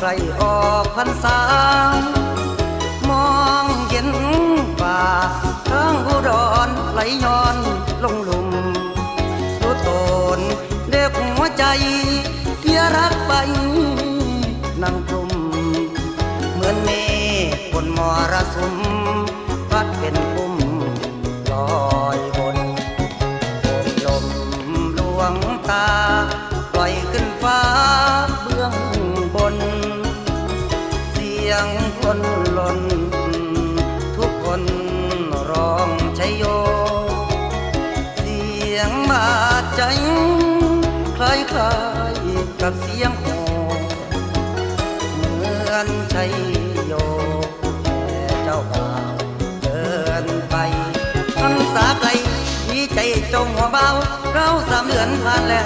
ล้ออกพรรษามองเห็นป่าทางอุดรไหลย้อนลงหลุมรู้ตนเด็กหัวใจเสียรักไปนั่งกลุ่มเหมือนเมฆบนมรสุมพัดเป็นปุ่มลอยบนโอบลมลวงตาปล่อยขึ้นฟ้าเบื้องบนเสียงคนหล่นทุกคนร้องชัยโยเสียงบาดใจคล้ายๆกับเสียงโห่เหมือนชัยโยแต่เจ้าบ่าวเดินไปพรรษาไกลดีใจจงหัวเบาเรา3 เดือนผ่านแล้ว